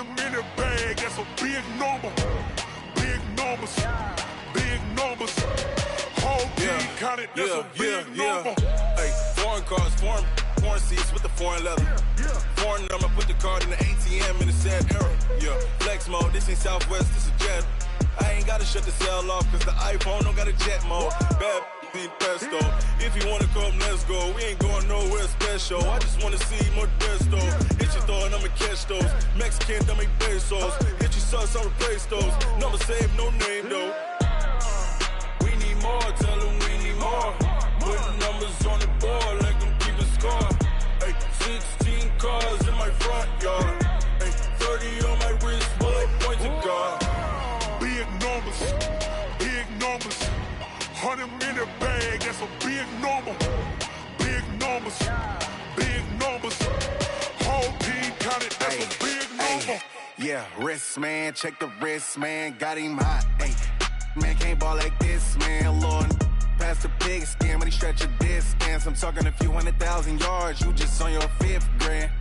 100 in the bag, that's a big number. Big numbers, big numbers. Whole team counted, that's a big number. Hey, foreign cars, foreign seats with the foreign leather. Foreign number, put the card in the ATM in the sad era. Yeah, flex mode, this ain't Southwest, this is Jet. I ain't gotta shut the cell off, cause the iPhone don't got a jet mode. Bad be pesto. If you wanna come, let's go. We ain't going nowhere special. I just wanna see more desto. Hit your throw and I'ma catch those. Mexican, don't make pesos. Hit your sauce, I'll replace those. Number save, no name though. We need more, tell them we need more. Putting numbers on the board, like them keep a score. Hey, 16 cars in my front yard. Hey, 30 on my wrist, bullet point to God. Big numbers, big numbers. 100 in the bag, that's a big number. Big numbers, big numbers. Whole team counted, that's a big number. Yeah, wrist man, check the wrist man, got him hot. Ay, man can't ball like this, man. Lord, past the pig skin when he stretch a distance. I'm talking a few 100,000 yards, you just on your 5th grand.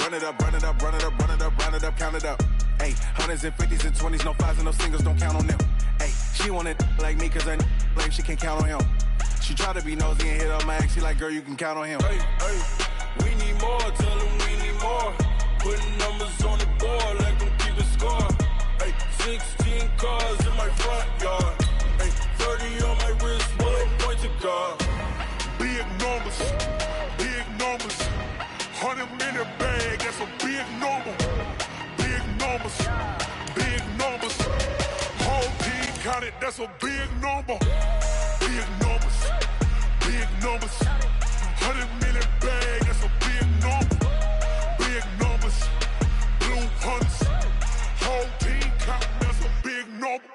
Run it up, run it up, run it up, run it up, run it up, count it up. Ay, hundreds and 50s and 20s, no 5s and no singles, don't count on them. Ay, she wanted like me cause I like she can't count on him. She tried to be nosy and hit up my ex, she like, girl, you can count on him. Hey, we need more, tell them we need more. Putting numbers on the board, like them keep a score. Hey, 16 cars in my front yard. Hey, 30 on my wrist, bullet point to God. Big numbers, big numbers. 100 in the bag, that's a big number. Big numbers, big numbers. Whole team counted, that's a big number. Big numbers, big numbers. 100 in the bag, that's a big number. Big numbers, blue hunts. Whole team counting, that's a big number.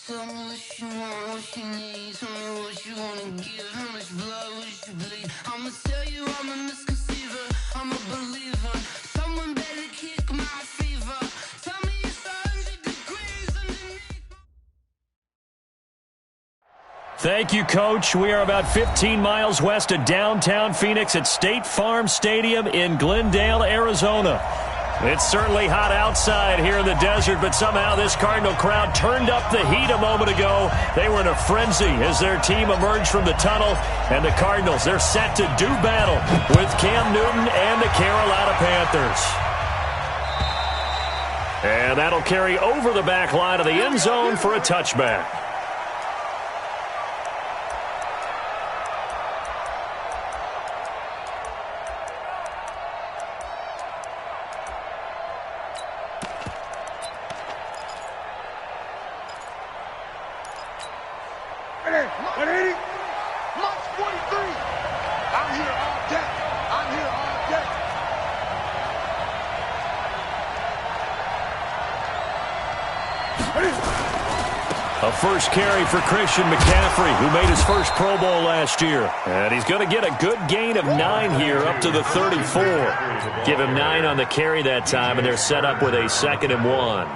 Tell me what you want, what you need. Tell me what you wanna give. How much blood would you bleed? I'ma tell you I'm a misconceiver. I'm a believer. Someone better kick my fever. Tell me it's 100 degrees underneath. Thank you, Coach. We are about 15 miles west of downtown Phoenix at State Farm Stadium in Glendale, Arizona. It's certainly hot outside here in the desert, but somehow this Cardinal crowd turned up the heat a moment ago. They were in a frenzy as their team emerged from the tunnel, and the Cardinals, they're set to do battle with Cam Newton and the Carolina Panthers. And that'll carry over the back line of the end zone for a touchback. A first carry for Christian McCaffrey, who made his first Pro Bowl last year. And he's going to get a good gain of 9 here, up to the 34. Give him 9 on the carry that time, and they're set up with a 2nd and 1.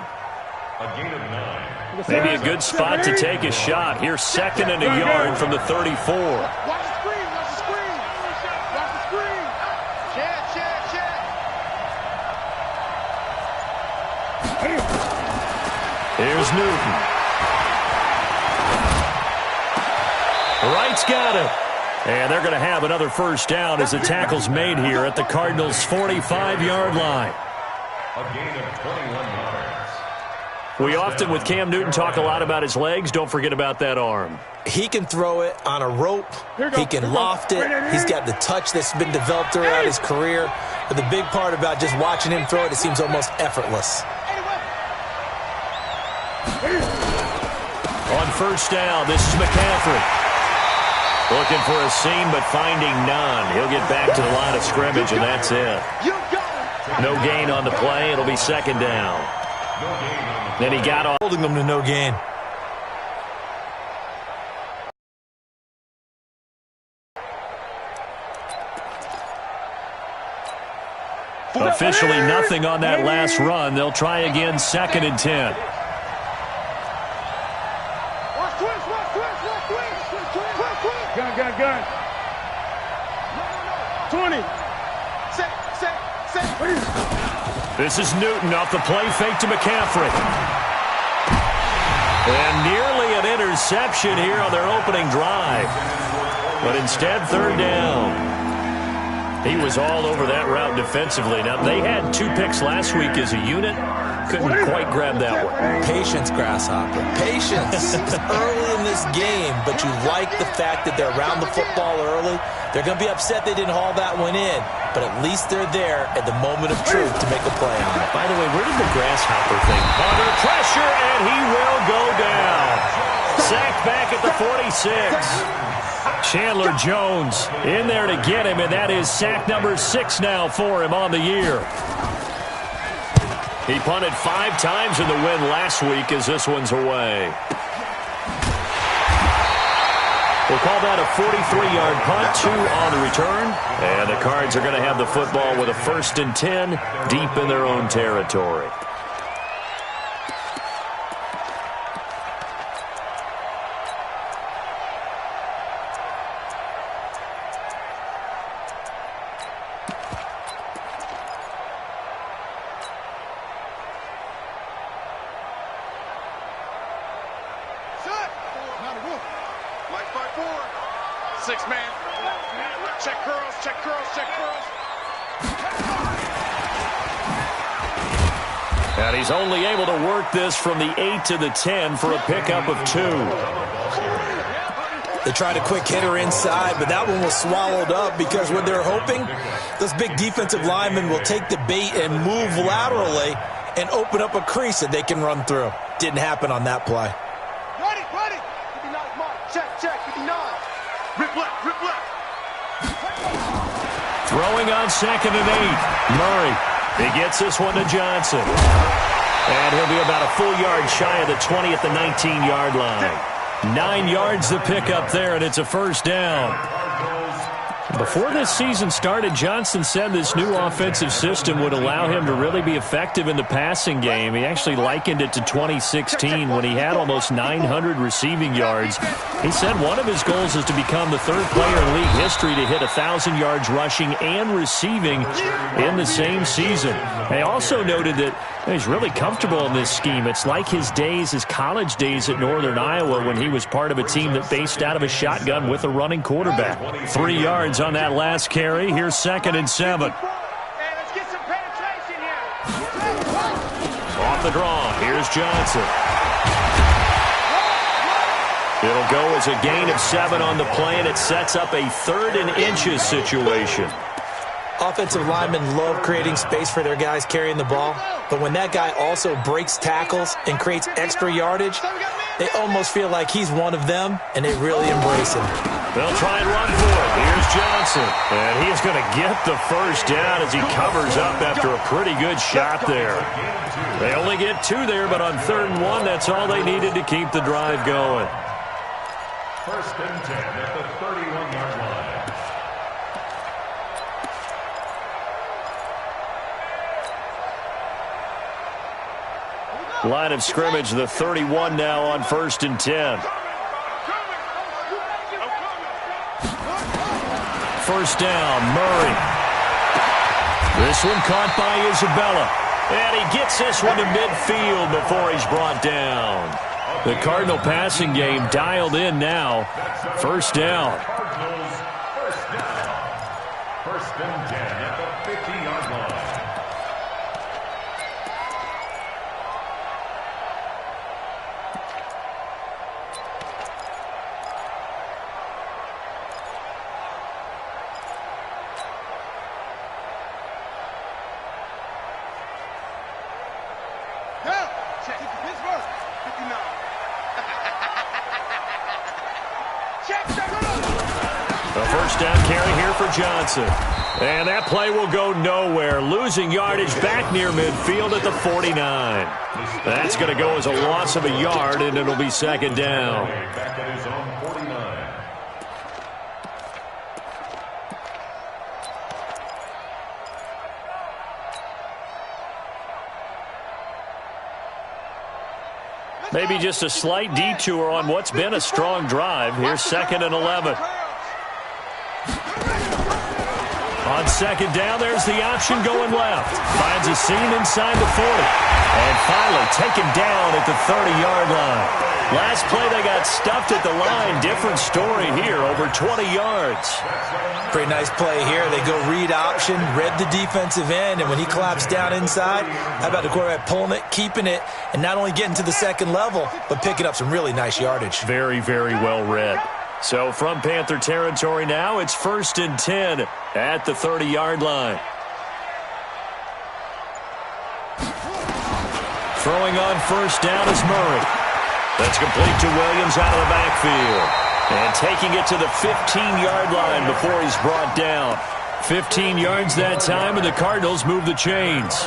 Maybe a good spot to take a shot. Here's 2nd and a yard from the 34. Watch the screen, watch the screen. Watch the screen. Check. Here's Newton. Wright's got it. And they're going to have another first down as the tackle's made here at the Cardinals' 45-yard line. A gain of 21 yards. We often, with Cam Newton, talk a lot about his legs. Don't forget about that arm. He can throw it on a rope. He can loft it. He's got the touch that's been developed throughout his career. But the big part about just watching him throw it, it seems almost effortless. On first down, this is McCaffrey. Looking for a seam, but finding none. He'll get back to the line of scrimmage, and that's it. No gain on the play. It'll be 2nd down. Then he got off. Holding them to no gain. Officially nothing on that last run. They'll try again, 2nd and 10. Gun. 20. Set. This is Newton off the play fake to McCaffrey. And nearly an interception here on their opening drive. But instead, third down. He was all over that route defensively. Now, they had 2 picks last week as a unit. Couldn't quite grab that one. Patience, Grasshopper. Patience. It's early in this game, but you like the fact that they're around the football early. They're going to be upset they didn't haul that one in, but at least they're there at the moment of truth to make a play on it. By the way, where did the Grasshopper thing? Under pressure, and he will go down. Sacked back at the 46. Chandler Jones in there to get him, and that is sack number 6 now for him on the year. He punted 5 times in the win last week as this one's away. We'll call that a 43-yard punt, 2 on the return. And the Cards are going to have the football with a 1st and 10 deep in their own territory. And he's only able to work this from the 8 to the 10 for a pickup of 2. They tried a quick hitter inside, but that one was swallowed up because what they're hoping, those big defensive linemen will take the bait and move laterally and open up a crease that they can run through. Didn't happen on that play. Ready. 59 mark. Check. 59. Rip left. Throwing on 2nd and 8. Murray. He gets this one to Johnson. And he'll be about a full yard shy of the 20 at the 19-yard line. 9 yards to pick up there, and it's a 1st down. Before this season started, Johnson said this new offensive system would allow him to really be effective in the passing game. He actually likened it to 2016 when he had almost 900 receiving yards. He said one of his goals is to become the 3rd player in league history to hit 1,000 yards rushing and receiving in the same season. They also noted that he's really comfortable in this scheme. It's like his college days at Northern Iowa when he was part of a team that based out of a shotgun with a running quarterback. 3 yards on that last carry. Here's 2nd and 7. Let's get some penetration here. Off the draw. Here's Johnson. It'll go as a gain of 7 on the play, and it sets up a 3rd and inches situation. Offensive linemen love creating space for their guys carrying the ball, but when that guy also breaks tackles and creates extra yardage, they almost feel like he's one of them, and they really embrace him. They'll try and run for it. Here's Johnson, and he's going to get the 1st down as he covers up after a pretty good shot there. They only get 2 there, but on 3rd and 1, that's all they needed to keep the drive going. 1st and 10 at the 31-yard line. Line of scrimmage, the 31 now on 1st and 10. 1st down, Murray. This one caught by Isabella. And he gets this one to midfield before he's brought down. The Cardinal passing game dialed in now. 1st down. 1st and 10 at the 50-yard line. A 1st down carry here for Johnson. And that play will go nowhere. Losing yardage back near midfield at the 49. That's going to go as a loss of a yard, and it'll be 2nd down. Back at his own 49. Maybe just a slight detour on what's been a strong drive. Here's 2nd and 11. On On second down, there's the option going left. Finds a seam inside the 40. And finally taken down at the 30-yard line. Last play, they got stuffed at the line. Different story here, over 20 yards. Pretty nice play here. They go read option, read the defensive end, and when he collapsed down inside, how about the quarterback pulling it, keeping it, and not only getting to the second level, but picking up some really nice yardage. Very, very well read. So from Panther territory now, it's 1st and 10 at the 30-yard line. Throwing on first down is Murray. That's complete to Williams out of the backfield. And taking it to the 15-yard line before he's brought down. 15 yards that time, and the Cardinals move the chains.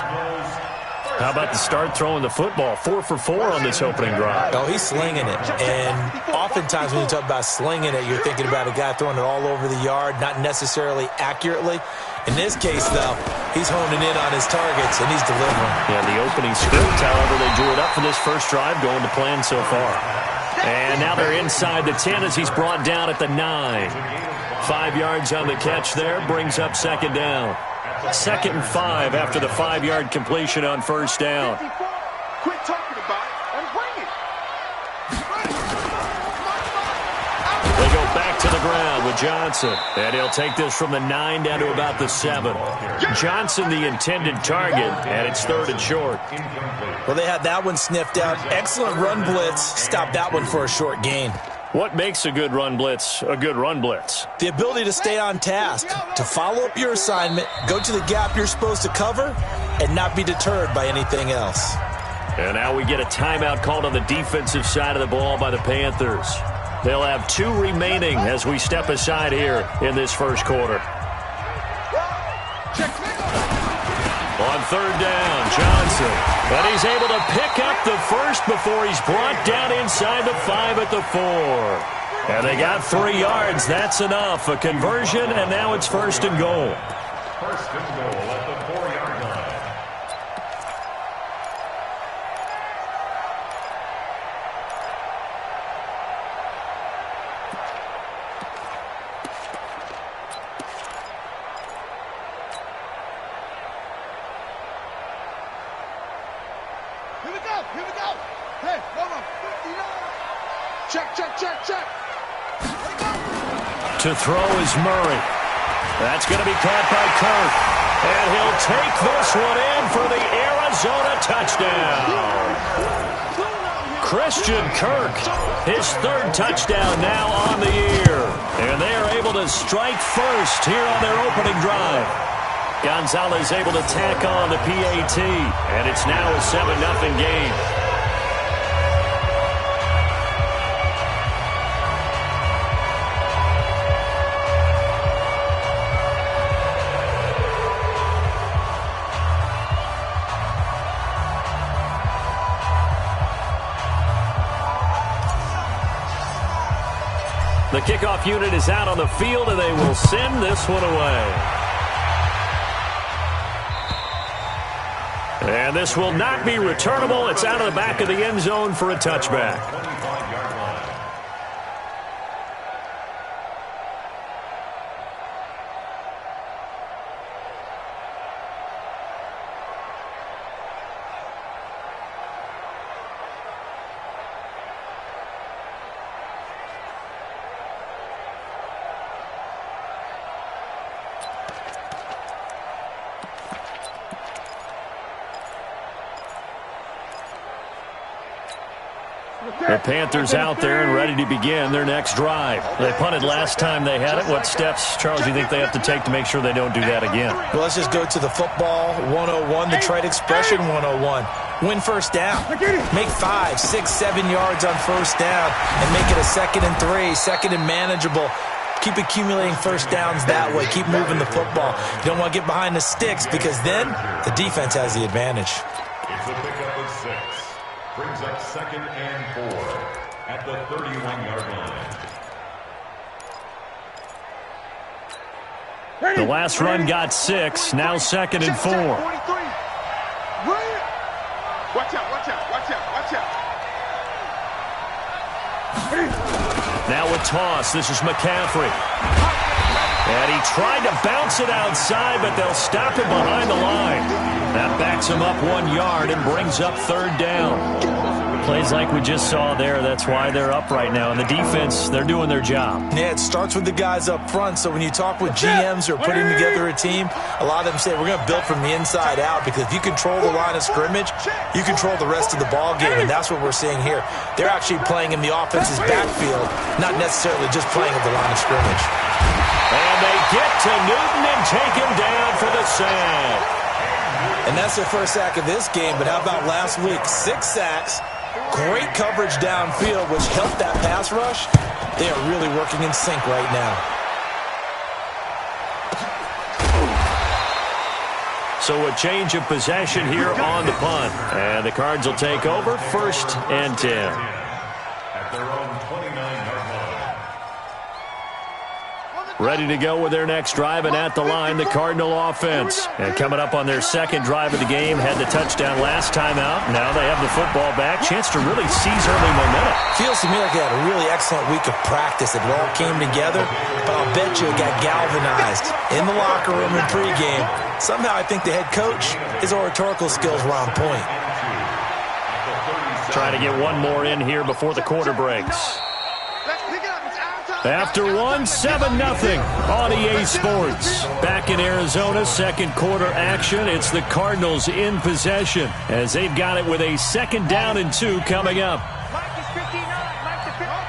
How about the start throwing the football? 4 for 4 on this opening drive. Oh, he's slinging it. And oftentimes when you talk about slinging it, you're thinking about a guy throwing it all over the yard, not necessarily accurately. In this case, though, he's honing in on his targets, and he's delivering. Yeah, the opening script, however, they drew it up for this first drive, going to plan so far. And now they're inside the 10 as he's brought down at the 9. 5 yards on the catch there, brings up second down. 2nd and 5 after the 5-yard completion on first down. Quit talking about it and bring it. They go back to the ground with Johnson. And he'll take this from the 9 down to about the 7. Johnson, the intended target, and it's 3rd and short. Well, they had that one sniffed out. Excellent run blitz. Stopped that one for a short gain. What makes a good run blitz a good run blitz? The ability to stay on task, to follow up your assignment, go to the gap you're supposed to cover, and not be deterred by anything else. And now we get a timeout called on the defensive side of the ball by the Panthers. They'll have 2 remaining as we step aside here in this first quarter. On 3rd down, Johnson. But he's able to pick up the first before he's brought down inside the 5 at the 4. And they got 3 yards. That's enough. A conversion, and now it's 1st and goal. 1st and goal at the 4-yard line. Here we go. Hey, hold on. Check. To throw is Murray. That's going to be caught by Kirk. And he'll take this one in for the Arizona touchdown. Christian Kirk, his 3rd touchdown now on the year. And they are able to strike first here on their opening drive. Gonzalez able to tack on the PAT, and it's now a 7-0 game. The kickoff unit is out on the field, and they will send this one away. And this will not be returnable. It's out of the back of the end zone for a touchback. The Panthers out there and ready to begin their next drive. They punted last time they had it. What steps, Charles, do you think they have to take to make sure they don't do that again? Well, let's just go to the football 101, the trade expression 101. Win first down. Make 5, 6, 7 yards on first down and make it a 2nd and 3, 2nd and manageable. Keep accumulating first downs that way. Keep moving the football. You don't want to get behind the sticks because then the defense has the advantage. It's a pickup of 6. Brings up 2nd and 4 at the 31-yard line. The last run got 6. Now 2nd and 4. Watch out. Now a toss. This is McCaffrey. And he tried to bounce it outside, but they'll stop him behind the line. That backs him up 1 yard and brings up third down. Plays like we just saw there. That's why they're up right now. And the defense, they're doing their job. Yeah, it starts with the guys up front. So when you talk with GMs who are putting together a team, a lot of them say we're going to build from the inside out, because if you control the line of scrimmage, you control the rest of the ball game, and that's what we're seeing here. They're actually playing in the offense's backfield, not necessarily just playing at the line of scrimmage. And they get to Newton and take him down for the sack. And that's their first sack of this game, but how about last week? 6 sacks. Great coverage downfield, which helped that pass rush. They are really working in sync right now. So a change of possession here on the punt. And the Cards will take over, 1st and 10. At their own 29-yard line. Ready to go with their next drive, and at the line, the Cardinal offense. And coming up on their second drive of the game, had the touchdown last time out. Now they have the football back. Chance to really seize early momentum. Feels to me like they had a really excellent week of practice. It all came together, but I'll bet you it got galvanized in the locker room in pregame. Somehow I think the head coach, his oratorical skills were on point. Trying to get one more in here before the quarter breaks. After 1, 7-0 on EA Sports. Back in Arizona, second quarter action. It's the Cardinals in possession as they've got it with a 2nd down and 2 coming up. Mike is 59. Mike is 59.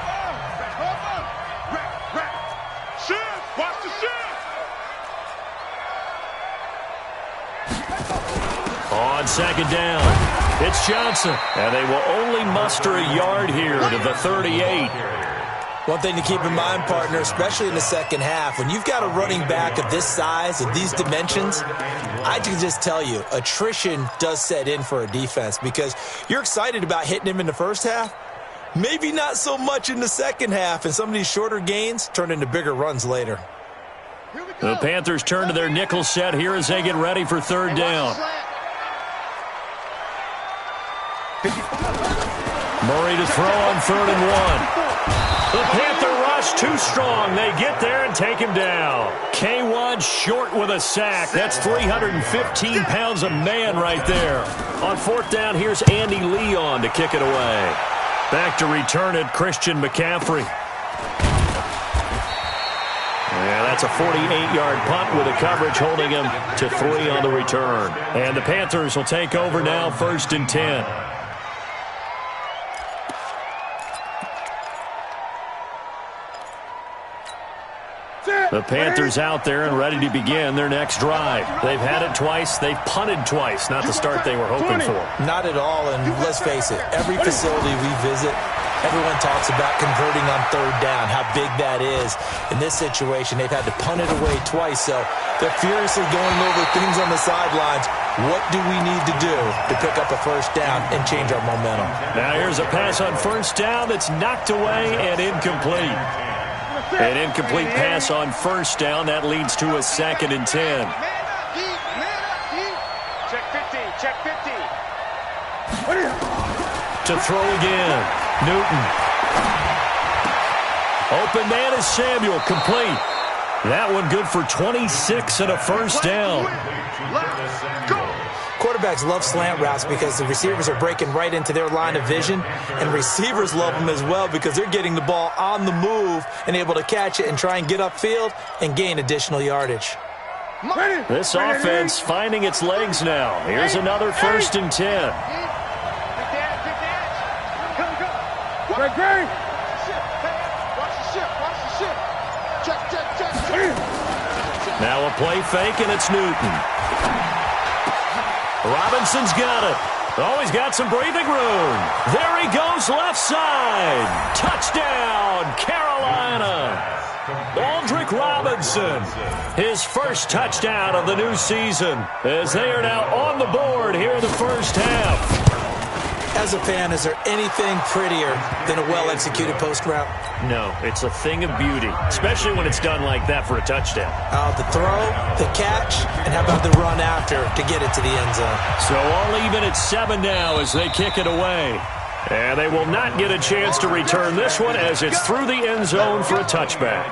Shift. Watch the shift. On 2nd down, it's Johnson. And they will only muster a yard here to the 38. One thing to keep in mind, partner, especially in the second half, when you've got a running back of this size, of these dimensions, I can just tell you, attrition does set in for a defense, because you're excited about hitting him in the first half, maybe not so much in the second half, and some of these shorter gains turn into bigger runs later. The Panthers turn to their nickel set here as they get ready for 3rd down. Murray to throw on 3rd and 1. The Panther rush too strong. They get there and take him down. K1 short with a sack. That's 315 pounds of man right there. On 4th down, here's Andy Leon to kick it away. Back to return it, Christian McCaffrey. Yeah, that's a 48-yard punt with a coverage holding him to 3 on the return. And the Panthers will take over now, 1st and 10. The Panthers out there and ready to begin their next drive. They've had it twice. They've punted twice. Not the start they were hoping for. Not at all, and let's face it, every facility we visit, everyone talks about converting on 3rd down, how big that is. In this situation, they've had to punt it away twice, so they're furiously going over things on the sidelines. What do we need to do to pick up a 1st down and change our momentum? Now here's a pass on 1st down that's knocked away and incomplete. An incomplete pass on 1st down. That leads to a 2nd and 10. Check 50. Check 50. To throw again. Newton. Open man is Samuel. Complete. That one good for 26 and a 1st down. Quarterbacks love slant routes because the receivers are breaking right into their line of vision, and receivers love them as well because they're getting the ball on the move and able to catch it and try and get upfield and gain additional yardage. This offense finding its legs now. Here's another 1st and 10. Great. Watch the shift. Check. Now a play fake, and it's Newton. Robinson's got it. Oh, he's got some breathing room. There he goes, left side. Touchdown, Carolina. Aldrick Robinson, his first touchdown of the new season, as they are now on the board here in the first half. As a fan, is there anything prettier than a well-executed post route? No, it's a thing of beauty, especially when it's done like that for a touchdown. The throw, the catch, and how about the run after to get it to the end zone? So all even at 7 now as they kick it away. And they will not get a chance to return this one as it's through the end zone for a touchback.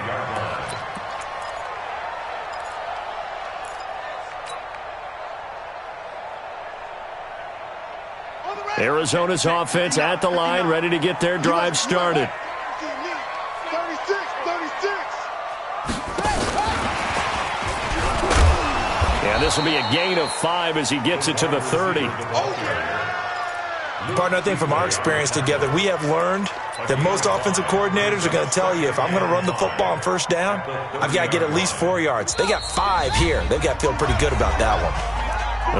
Arizona's offense at the line, ready to get their drive started. 36. And this will be a gain of 5 as he gets it to the 30. Partner, I think from our experience together, we have learned that most offensive coordinators are going to tell you, if I'm going to run the football on first down, I've got to get at least 4 yards. They got 5 here. They've got to feel pretty good about that one.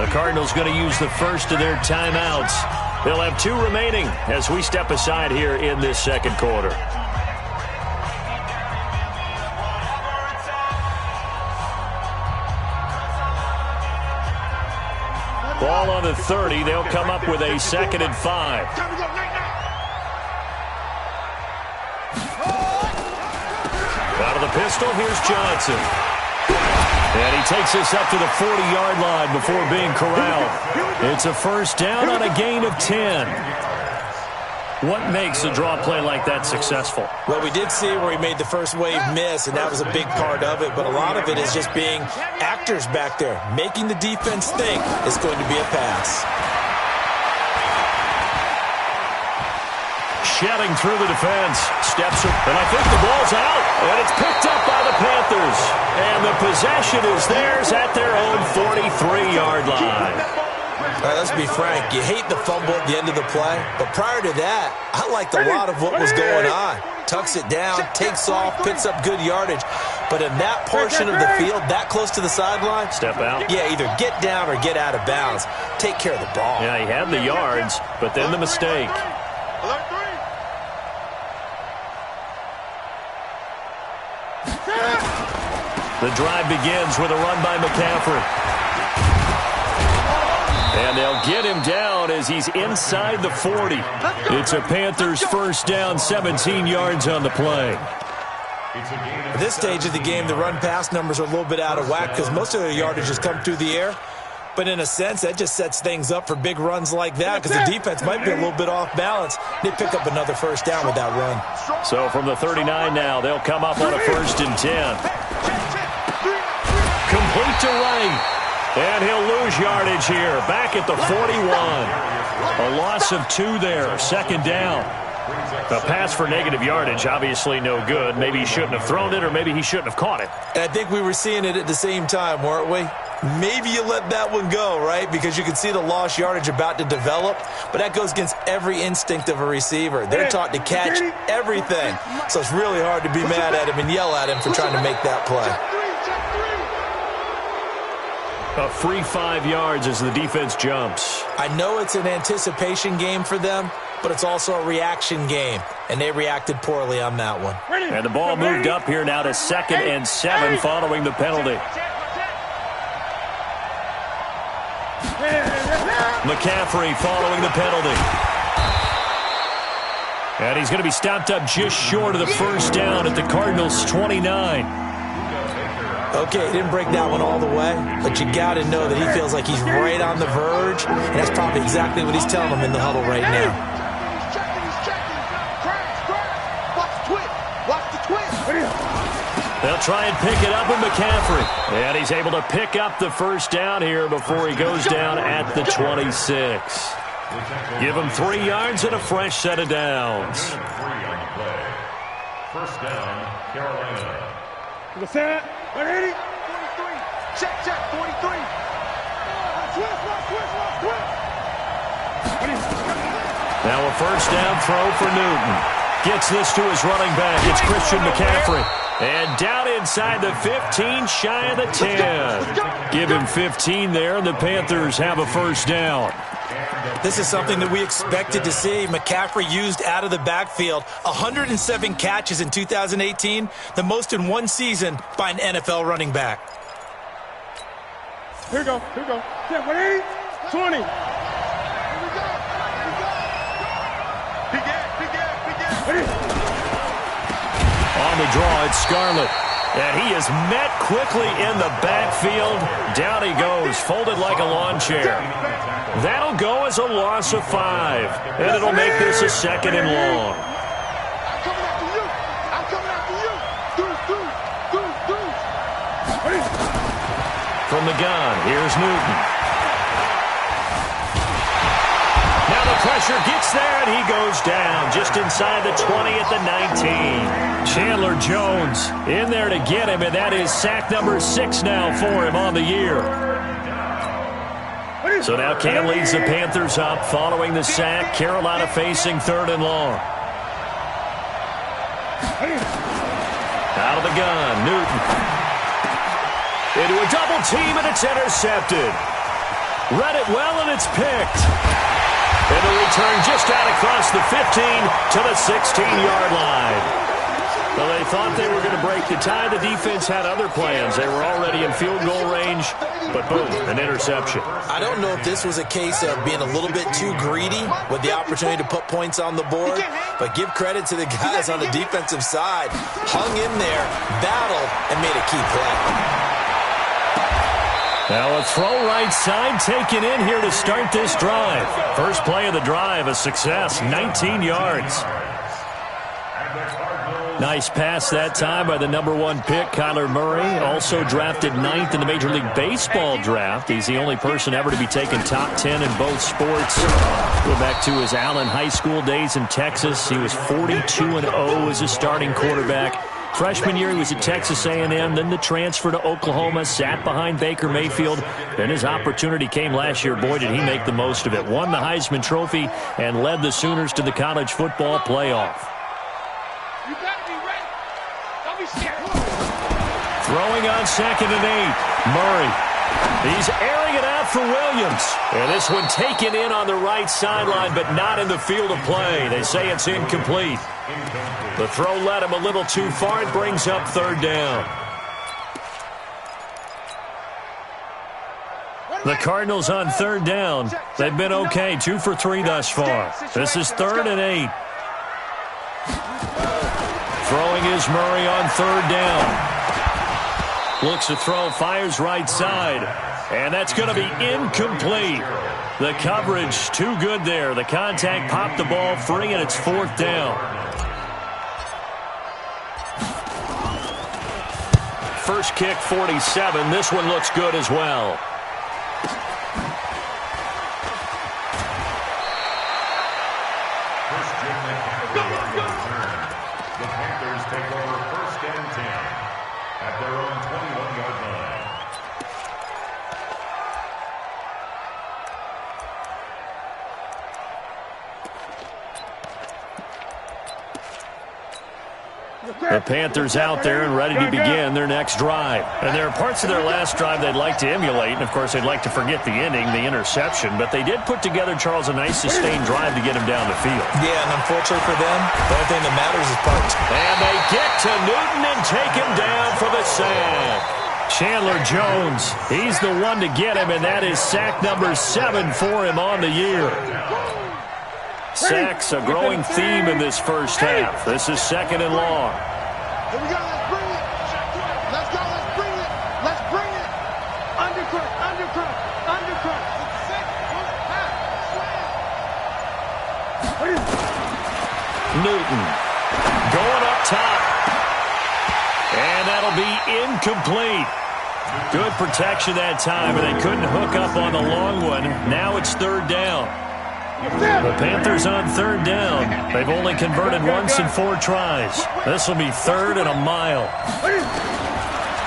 The Cardinals going to use the first of their timeouts. They'll have 2 remaining as we step aside here in this second quarter. Ball on the 30. They'll come up with a 2nd and 5. Out of the pistol, here's Johnson. And he takes us up to the 40-yard line before being corralled. It's a first down on a gain of 10. What makes a draw play like that successful? Well, we did see where he made the first wave miss, and that was a big part of it. But a lot of it is just being actors back there, making the defense think it's going to be a pass. Shedding through the defense, steps up, and I think the ball's out, and it's picked up by the Panthers. And the possession is theirs at their own 43-yard line. All right, let's be frank. You hate the fumble at the end of the play, but prior to that, I liked a lot of what was going on. Tucks it down, takes off, picks up good yardage. But in that portion of the field, that close to the sideline, step out. Yeah, either get down or get out of bounds. Take care of the ball. Yeah, he had the yards, but then the mistake. The drive begins with a run by McCaffrey. And they'll get him down as he's inside the 40. It's a Panthers first down, 17 yards on the play. At this stage of the game, the run-pass numbers are a little bit out of whack because most of their yardage has come through the air. But in a sense, that just sets things up for big runs like that because the defense might be a little bit off balance. They pick up another first down with that run. So from the 39 now, they'll come up on a 1st and 10. Complete to right. And he'll lose yardage here. Back at the 41. A loss of 2 there. 2nd down. A pass for negative yardage, obviously no good. Maybe he shouldn't have thrown it, or maybe he shouldn't have caught it. And I think we were seeing it at the same time, weren't we? Maybe you let that one go, right? Because you can see the lost yardage about to develop. But that goes against every instinct of a receiver. They're taught to catch everything. So it's really hard to be mad at him and yell at him for trying to make that play. A free 5 yards as the defense jumps. I know it's an anticipation game for them, but it's also a reaction game, and they reacted poorly on that one. And the ball moved up here now to 2nd and 7 following the penalty. McCaffrey following the penalty. And he's going to be stopped up just short of the first down at the Cardinals' 29. Okay, he didn't break that one all the way, but you got to know that he feels like he's right on the verge, and that's probably exactly what he's telling them in the huddle right now. They'll try and pick it up with McCaffrey. And he's able to pick up the first down here before he goes down at the 26. Give him 3 yards and a fresh set of downs. First down, Carolina. To the center, 180, 43. Check, 43. Now a first down throw for Newton. Gets this to his running back. It's Christian McCaffrey. And down inside the 15, shy of the 10. Give him 15 there, and the Panthers have a first down. This is something that we expected to see. McCaffrey used out of the backfield. 107 catches in 2018, the most in one season by an NFL running back. Here we go. Yeah, 180, 20. On the draw, it's Scarlett. And he is met quickly in the backfield. Down he goes, folded like a lawn chair. That'll go as a loss of 5. And it'll make this a 2nd and long. I'm coming after you. From the gun, here's Newton. Now pressure, gets there, and he goes down just inside the 20 at the 19. Chandler Jones in there to get him, and that is sack number 6 now for him on the year. So now Cam leads the Panthers up following the sack. Carolina facing 3rd and long. Out of the gun, Newton. Into a double team, and it's intercepted. Read it well, and it's picked. And the return just out across the 15 to the 16-yard line. Well, they thought they were going to break the tie. The defense had other plans. They were already in field goal range, but boom, an interception. I don't know if this was a case of being a little bit too greedy with the opportunity to put points on the board, but give credit to the guys on the defensive side. Hung in there, battled, and made a key play. Now a throw right side taken in here to start this drive. First play of the drive, a success, 19 yards. Nice pass that time by the number 1 pick, Kyler Murray. Also drafted 9th in the Major League Baseball draft. He's the only person ever to be taken top 10 in both sports. Go back to his Allen High School days in Texas. He was 42-0 as a starting quarterback. Freshman year, he was at Texas A&M, then the transfer to Oklahoma, sat behind Baker Mayfield. Then his opportunity came last year. Boy, did he make the most of it. Won the Heisman Trophy and led the Sooners to the college football playoff. You better be ready. Don't be scared. Throwing on 2nd and 8. Murray. He's airing it out for Williams. And this one taken in on the right sideline, but not in the field of play. They say it's incomplete. The throw led him a little too far. It brings up 3rd down. The Cardinals on 3rd down. They've been okay, 2 for 3 thus far. This is 3rd and 8. Throwing is Murray on 3rd down. Looks to throw, fires right side. And that's going to be incomplete. The coverage too good there. The contact popped the ball free, and it's 4th down. First kick, 47. This one looks good as well. The Panthers take over 1st and 10 at their own 21-yard line. The Panthers out there and ready to begin their next drive. And there are parts of their last drive they'd like to emulate, and of course they'd like to forget the ending, the interception, but they did put together, Charles, a nice sustained drive to get him down the field. Yeah, and unfortunately for them, the only thing that matters is punch. And they get to Newton and take him down for the sack. Chandler Jones, he's the one to get him, and that is sack number 7 for him on the year. Sacks, a growing theme in this first half. This is 2nd and long. Here we go. Let's bring it. Let's go. Let's bring it. Let's bring it. Undercut. Undercut. Undercut. Newton going up top. And that'll be incomplete. Good protection that time, and they couldn't hook up on the long one. Now it's 3rd down. The Panthers on 3rd down. They've only converted once in 4 tries. This will be 3rd and a mile.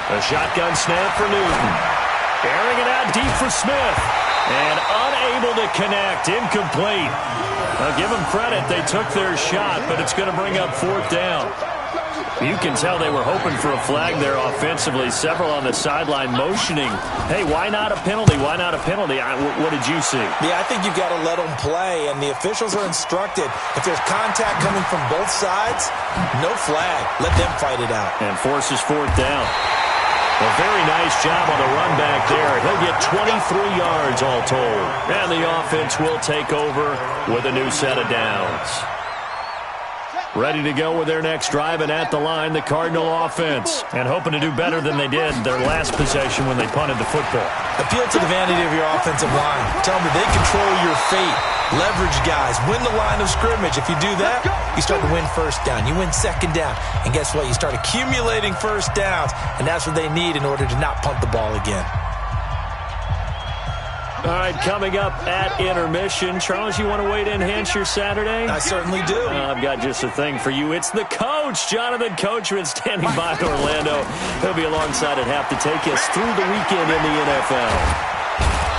A shotgun snap for Newton. Airing it out deep for Smith. And unable to connect. Incomplete. Now give them credit. They took their shot, but it's going to bring up 4th down. You can tell they were hoping for a flag there offensively. Several on the sideline motioning. Hey, why not a penalty? Why not a penalty? What did you see? Yeah, I think you've got to let them play, and the officials are instructed. If there's contact coming from both sides, no flag. Let them fight it out. And forces 4th down. A very nice job on the run back there. He'll get 23 yards all told. And the offense will take over with a new set of downs. Ready to go with their next drive, and at the line, the Cardinal offense. And hoping to do better than they did their last possession when they punted the football. Appeal to the vanity of your offensive line. Tell them that they control your fate. Leverage guys. Win the line of scrimmage. If you do that, you start to win 1st down. You win 2nd down. And guess what? You start accumulating 1st downs. And that's what they need in order to not punt the ball again. All right, coming up at intermission. Charles, you want to wait to enhance your Saturday? I certainly do. I've got just a thing for you. It's the coach, Jonathan Coachman, standing by in Orlando. He'll be alongside at half to take us through the weekend in the NFL.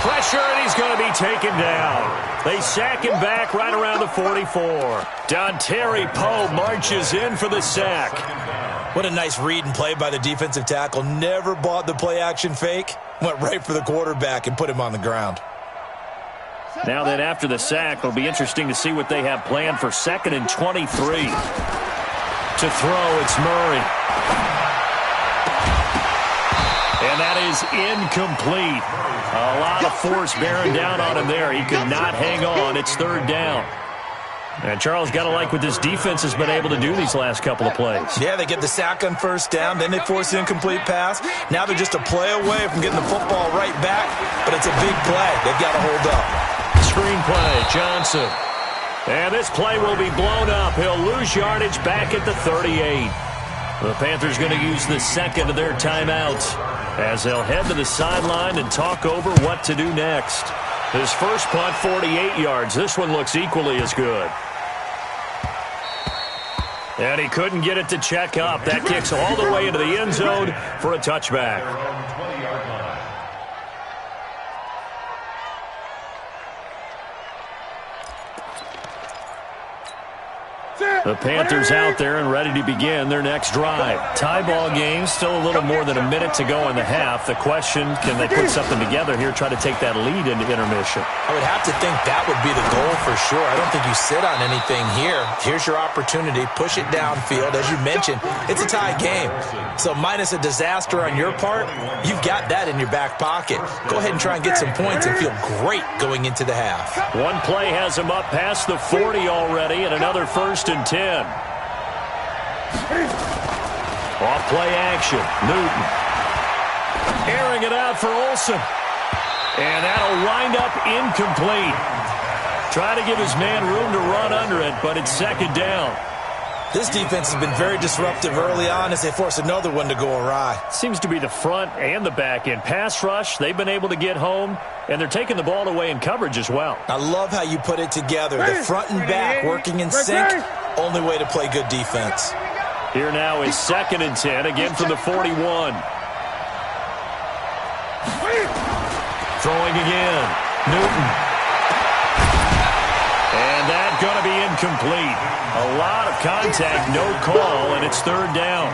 Pressure, and he's going to be taken down. They sack him back right around the 44. Dontari Poe marches in for the sack. What a nice read and play by the defensive tackle. Never bought the play-action fake. Went right for the quarterback and put him on the ground. Now that after the sack, it'll be interesting to see what they have planned for 2nd and 23. To throw, it's Murray. And that is incomplete. A lot of force bearing down on him there. He could not hang on. It's 3rd down. And Charles got to like what this defense has been able to do these last couple of plays. Yeah, they get the sack on 1st down, then they force an incomplete pass. Now they're just a play away from getting the football right back, but it's a big play. They've got to hold up. Screen play, Johnson. And this play will be blown up. He'll lose yardage back at the 38. The Panthers going to use the 2nd of their timeouts as they'll head to the sideline and talk over what to do next. His first punt, 48 yards. This one looks equally as good. And he couldn't get it to check up. That kicks all the way into the end zone for a touchback. The Panthers out there and ready to begin their next drive. Tie ball game, still a little more than a minute to go in the half. The question, can they put something together here, try to take that lead into intermission? I would have to think that would be the goal for sure. I don't think you sit on anything here. Here's your opportunity. Push it downfield. As you mentioned, it's a tie game. So minus a disaster on your part, you've got that in your back pocket. Go ahead and try and get some points and feel great going into the half. One play has him up past the 40 already, and another 1st and 10. Off play action. Newton. Airing it out for Olsen. And that'll wind up incomplete. Trying to give his man room to run under it, but it's 2nd down. This defense has been very disruptive early on as they force another one to go awry. Seems to be the front and the back end. Pass rush, they've been able to get home, and they're taking the ball away in coverage as well. I love how you put it together. The front and back working in sync. Only way to play good defense. Here now is 2nd and 10, again from the 41. Throwing again. Newton. And that's going to be incomplete. A lot of contact, no call, and it's 3rd down.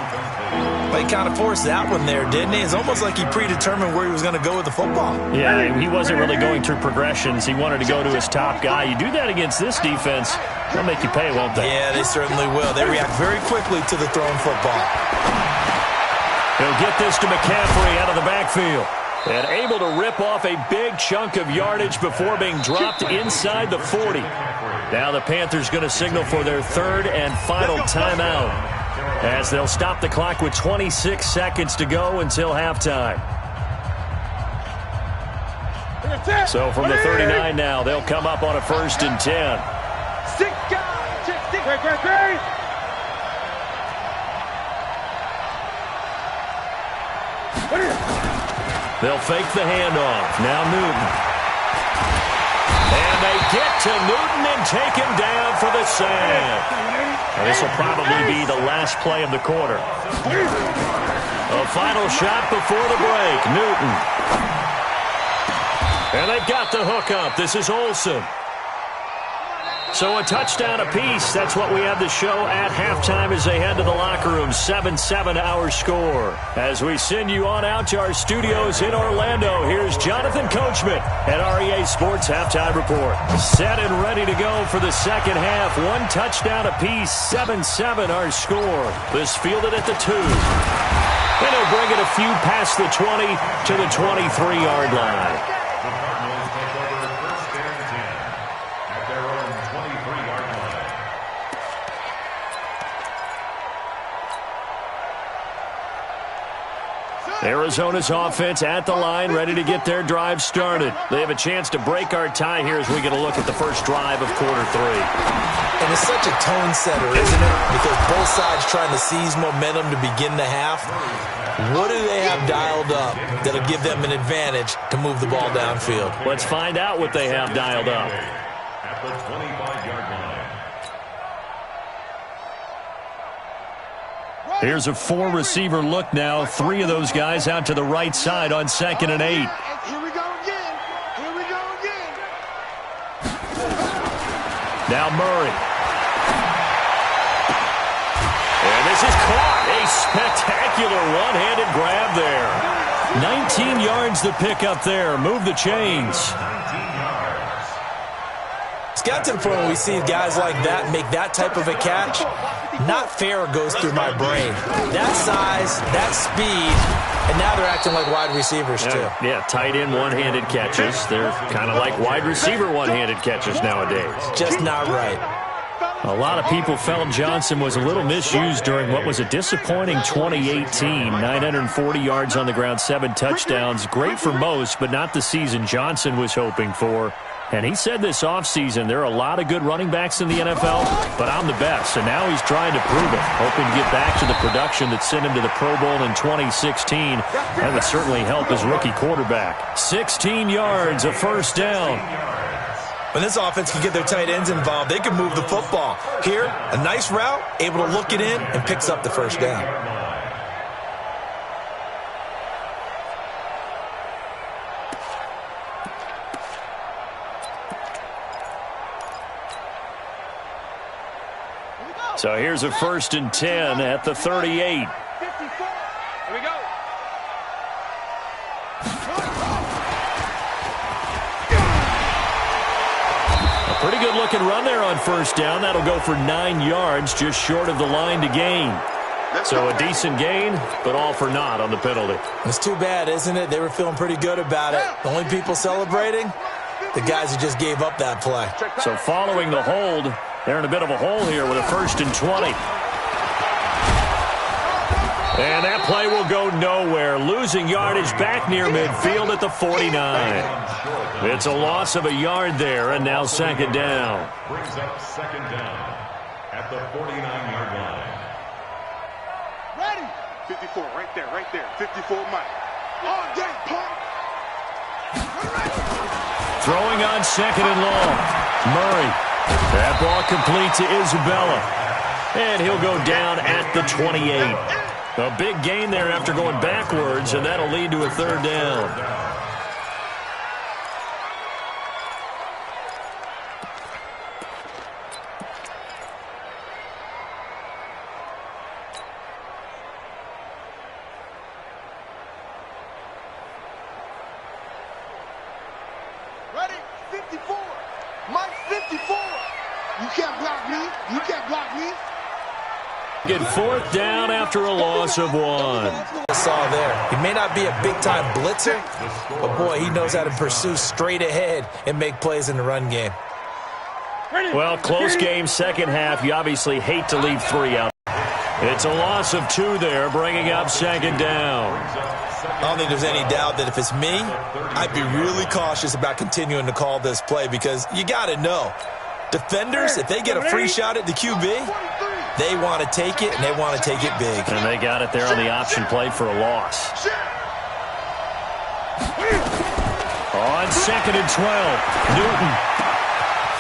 Well, he kind of forced that one there, didn't he? It's almost like he predetermined where he was going to go with the football. Yeah, he wasn't really going through progressions. He wanted to go to his top guy. You do that against this defense, they'll make you pay, won't they? Yeah, they certainly will. They react very quickly to the thrown football. He'll get this to McCaffrey out of the backfield. And able to rip off a big chunk of yardage before being dropped inside the 40. Now the Panthers going to signal for their 3rd and final timeout as they'll stop the clock with 26 seconds to go until halftime. So from the 39 now, they'll come up on a 1st and 10. They'll fake the handoff. Now Newton. And they get to Newton and take him down for the sack. And this will probably be the last play of the quarter. A final shot before the break. Newton. And they've got the hook up. This is Olsen. So a touchdown apiece. That's what we have to show at halftime as they head to the locker room. 7-7 our score. As we send you on out to our studios in Orlando, here's Jonathan Coachman at REA Sports Halftime Report. Set and ready to go for the second half. One touchdown apiece. 7-7 our score. This fielded at the 2. And he'll bring it a few past the 20 to the 23-yard line. Arizona's offense at the line, ready to get their drive started. They have a chance to break our tie here as we get a look at the first drive of quarter 3. And it's such a tone setter, isn't it? Because both sides trying to seize momentum to begin the half. What do they have dialed up that'll give them an advantage to move the ball downfield? Let's find out what they have dialed up. At the 25-yard line. Here's a 4-receiver look now. 3 of those guys out to the right side on 2nd and 8. Here we go again. Here we go again. Now Murray. And this is caught. A spectacular one-handed grab there. 19 yards to pick up there. Move the chains. It's got to the point where we see guys like that make that type of a catch. Not fair goes through my brain. That size, that speed, and now they're acting like wide receivers too. Yeah, tight end one-handed catches. They're kind of like wide receiver one-handed catches nowadays. Just not right. A lot of people felt Johnson was a little misused during what was a disappointing 2018. 940 yards on the ground, 7 touchdowns. Great for most, but not the season Johnson was hoping for. And he said this offseason there are a lot of good running backs in the NFL, but I'm the best. And now he's trying to prove it, hoping to get back to the production that sent him to the Pro Bowl in 2016. That would certainly help his rookie quarterback. 16 yards, a first down. When this offense can get their tight ends involved, they can move the football. Here, a nice route, able to look it in, and picks up the first down. So here's a 1st and 10 at the 38. 54. Here we go. A pretty good looking run there on first down. That'll go for 9 yards, just short of the line to gain. So a decent gain, but all for naught on the penalty. It's too bad, isn't it? They were feeling pretty good about it. The only people celebrating, the guys who just gave up that play. So following the hold, they're in a bit of a hole here with a 1st and 20. And that play will go nowhere. Losing yardage back near midfield at the 49. It's a loss of a yard there, and now 2nd down. Brings up 2nd down at the 49-yard line. Ready. 54, right there, right there. 54 Mike. On deck, pump. Throwing on 2nd and long. Murray. That ball complete to Isabella. And he'll go down at the 28. A big gain there after going backwards, and that'll lead to a 3rd down. Ready? 54. Mike 54. You can't block me. You can't block me. Get 4th down after a loss of 1. I saw there. He may not be a big-time blitzer, but boy, he knows how to pursue straight ahead and make plays in the run game. Well, close game, second half. You obviously hate to leave 3 out. It's a loss of 2 there, bringing up 2nd down. I don't think there's any doubt that if it's me, I'd be really cautious about continuing to call this play because you got to know. Defenders, if they get a free shot at the QB, they want to take it, and they want to take it big. And they got it there on the option play for a loss. On 2nd and 12, Newton.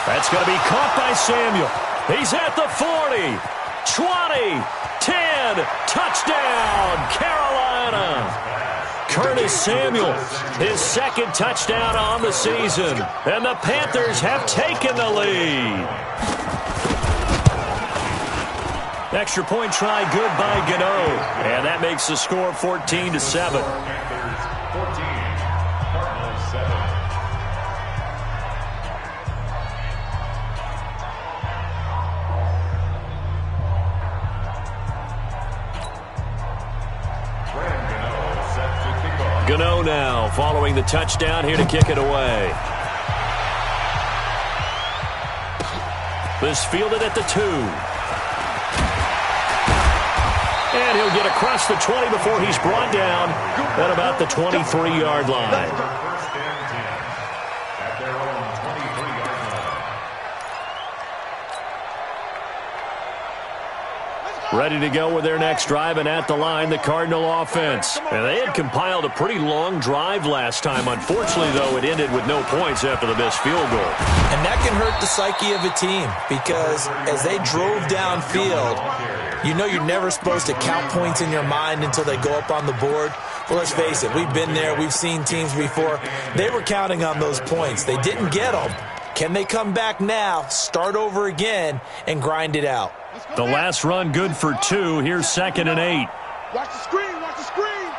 That's going to be caught by Samuel. He's at the 40, 20, 10, touchdown, Carolina. Curtis Samuel, his 2nd touchdown on the season. And the Panthers have taken the lead. Extra point try good by Gano. And that makes the score 14-7. Panthers 14, Cardinals 7. Gano now following the touchdown here to kick it away. This fielded at the 2. And he'll get across the 20 before he's brought down at about the 23-yard line. First and 10 at their own 23-yard line. Ready to go with their next drive, and at the line, the Cardinal offense. And they had compiled a pretty long drive last time. Unfortunately, though, it ended with no points after the missed field goal. And that can hurt the psyche of a team because as they drove downfield, you know you're never supposed to count points in your mind until they go up on the board. Well, let's face it, we've been there. We've seen teams before. They were counting on those points. They didn't get them. Can they come back now, start over again, and grind it out? The last run good for 2. Here's 2nd and 8. Watch the screen, watch the screen.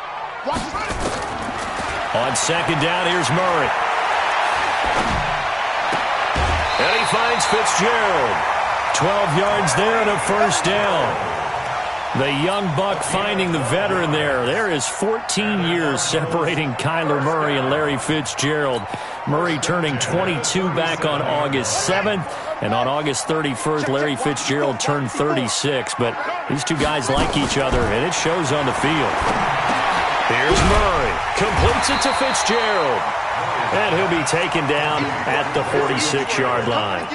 Watch the screen. On 2nd down, here's Murray. And he finds Fitzgerald. 12 yards there and a first down. The young buck finding the veteran there. There is 14 years separating Kyler Murray and Larry Fitzgerald. Murray turning 22 back on August 7th. And on August 31st, Larry Fitzgerald turned 36. But these two guys like each other, and it shows on the field. Here's Murray. Completes it to Fitzgerald. And he'll be taken down at the 46-yard line.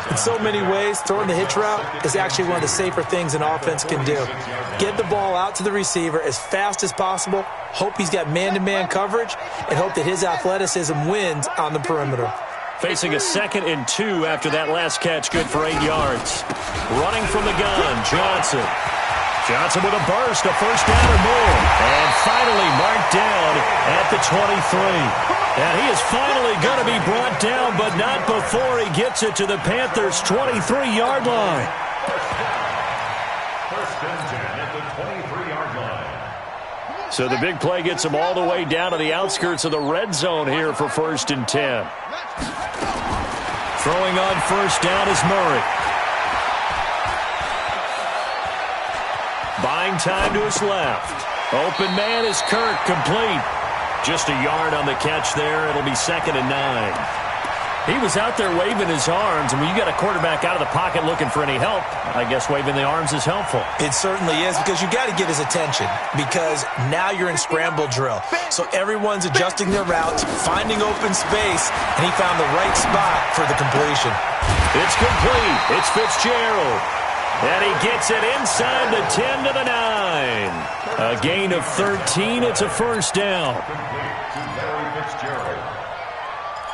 In so many ways, throwing the hitch route is actually one of the safer things an offense can do. Get the ball out to the receiver as fast as possible, hope he's got man-to-man coverage, and hope that his athleticism wins on the perimeter. Facing a 2nd and 2 after that last catch, good for 8 yards. Running from the gun, Johnson. Johnson with a burst, a first down or more. And finally marked down at the 23. And he is finally going to be brought down, but not before he gets it to the Panthers' 23-yard line. First and 10 at the 23-yard line. So the big play gets him all the way down to the outskirts of the red zone here for 1st and 10. Throwing on first down is Murray. Buying time to his left. Open man is Kirk, complete. Just a yard on the catch there. It'll be 2nd and 9. He was out there waving his arms, and when you got a quarterback out of the pocket looking for any help, I guess waving the arms is helpful. It certainly is, because you got to get his attention, because now you're in scramble drill. So everyone's adjusting their routes, finding open space, and he found the right spot for the completion. It's complete. It's Fitzgerald. And he gets it inside the 10 to the 9. A gain of 13. It's a first down. Complete to Larry Fitzgerald.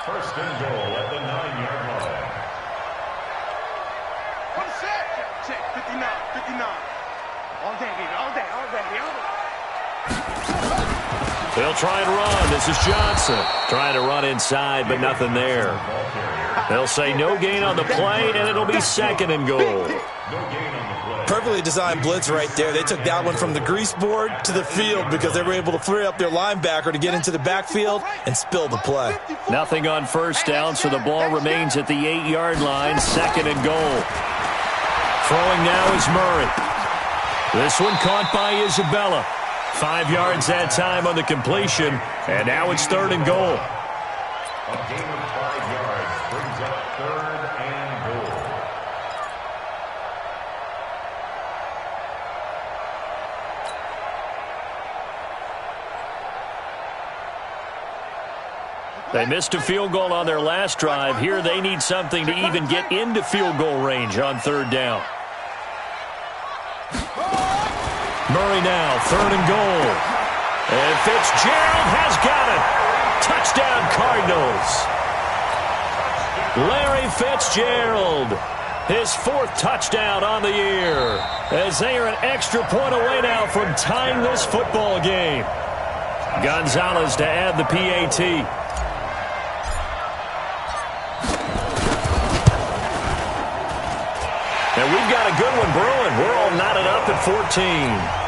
First and goal at the 9-yard line. One set. Check, 59, 59. All day, baby, all day, all day, all day. They'll try and run. This is Johnson. Trying to run inside, but nothing there. They'll say no gain on the play, and it'll be 2nd and goal. Perfectly designed blitz right there. They took that one from the grease board to the field because they were able to free up their linebacker to get into the backfield and spill the play. Nothing on first down, so the ball remains at the 8-yard line, 2nd and goal. Throwing now is Murray. This one caught by Isabella. 5 yards that time on the completion, and now it's 3rd and goal. A gain of 5 yards brings up 3rd and goal. They missed a field goal on their last drive. Here they need something to even get into field goal range on 3rd down. Murray now, 3rd and goal. And Fitzgerald has got it. Touchdown, Cardinals. Larry Fitzgerald, his 4th touchdown on the year, as they are an extra point away now from tying this football game. Gonzalez to add the PAT. And we've got a good one brewing. We're all knotted up at 14.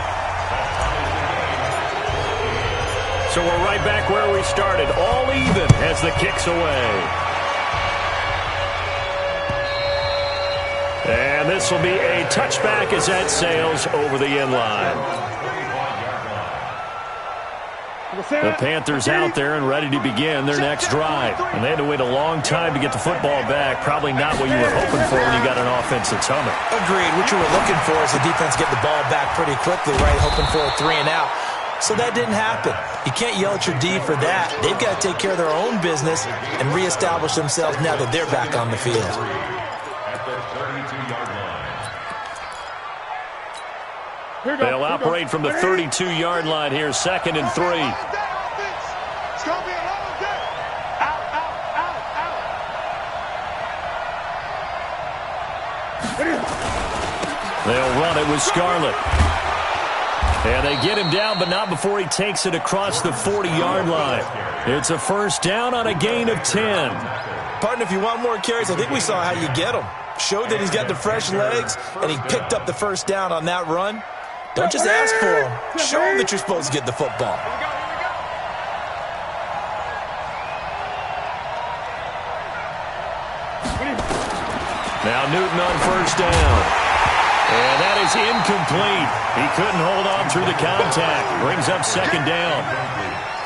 So we're right back where we started, all even as the kick's away. And this will be a touchback as that sails over the end line. The Panthers out there and ready to begin their next drive. And they had to wait a long time to get the football back. Probably not what you were hoping for when you got an offense that's humming. Agreed. What you were looking for is the defense get the ball back pretty quickly, right? Hoping for a 3 and out. So that didn't happen. You can't yell at your D for that. They've got to take care of their own business and reestablish themselves now that they're back on the field. At the 32-yard line. They'll operate from the 32-yard line here, 2nd and 3. It's going to be a long day. Out. They'll run it with Scarlett. And they get him down, but not before he takes it across the 40-yard line. It's a first down on a gain of 10. Partner, if you want more carries, I think we saw how you get him. Showed that he's got the fresh legs, and he picked up the first down on that run. Don't just ask for him. Show him that you're supposed to get the football. Now Newton on first down. And that is incomplete. He couldn't hold on through the contact. Brings up 2nd down.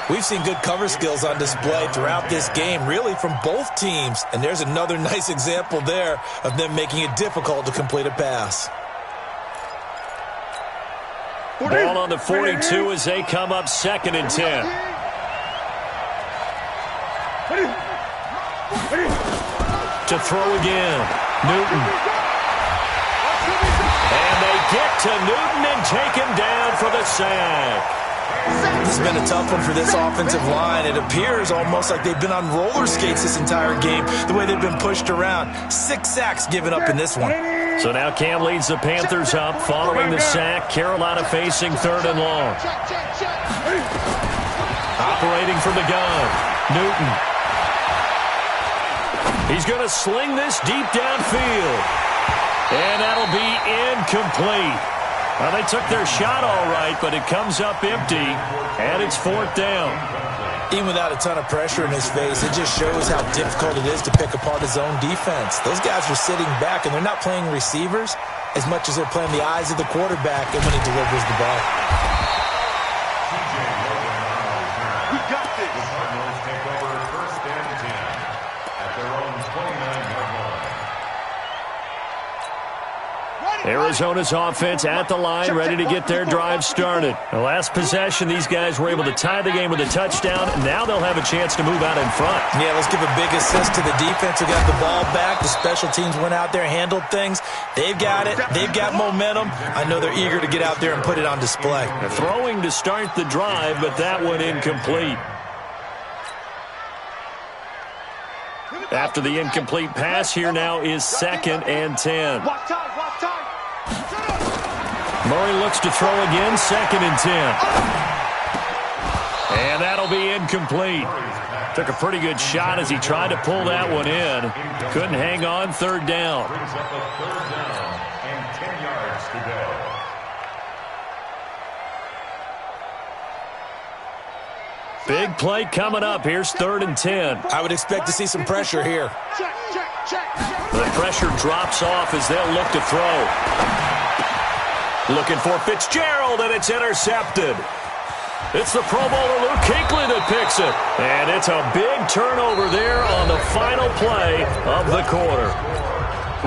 We've seen good cover skills on display throughout this game, really from both teams. And there's another nice example there of them making it difficult to complete a pass. Ball on the 42 as they come up 2nd and 10. To throw again. Newton. And they get to Newton and take him down for the sack. This has been a tough one for this offensive line. It appears almost like they've been on roller skates this entire game, the way they've been pushed around. 6 sacks given up in this one. So now Cam leads the Panthers up following the sack. Carolina facing 3rd and long. Operating from the gun. Newton. He's going to sling this deep downfield. And that'll be incomplete. Well, they took their shot all right, but it comes up empty, and it's 4th down. Even without a ton of pressure in his face, it just shows how difficult it is to pick apart his own defense. Those guys are sitting back, and they're not playing receivers as much as they're playing the eyes of the quarterback and when he delivers the ball. We got this. The Cardinals take over 1st and 10 at their own 29-yard line. Arizona's offense at the line, ready to get their drive started. The last possession, these guys were able to tie the game with a touchdown. Now they'll have a chance to move out in front. Yeah, let's give a big assist to the defense who got the ball back. The special teams went out there, handled things. They've got it. They've got momentum. I know they're eager to get out there and put it on display. They're throwing to start the drive, but that one incomplete. After the incomplete pass, here now is 2nd and 10. Watch time. Murray looks to throw again, 2nd and 10. And that'll be incomplete. Took a pretty good shot as he tried to pull that one in. Couldn't hang on, 3rd down. Brings up a 3rd down and 10 yards to go. Big play coming up. Here's 3rd and 10. I would expect to see some pressure here. Check. The pressure drops off as they'll look to throw. Looking for Fitzgerald, and it's intercepted. It's the Pro Bowler Luke Kuechly that picks it. And it's a big turnover there on the final play of the quarter.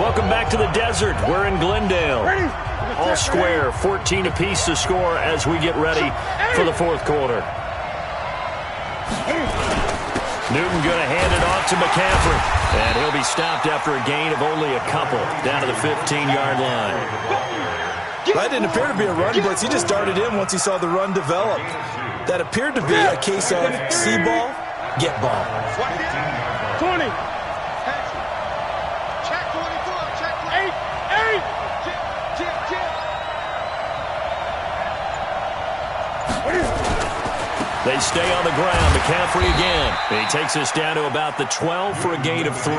Welcome back to the desert. We're in Glendale. All square, 14 apiece to score as we get ready for the 4th quarter. Newton going to hand it off to McCaffrey. And he'll be stopped after a gain of only a couple down to the 15-yard line. That didn't appear to be a run blitz. He just darted in once he saw the run develop. That appeared to be a case of see ball, get ball. 20. Check 44. Check 8. They stay on the ground. McCaffrey again. He takes us down to about the 12 for a gain of 3.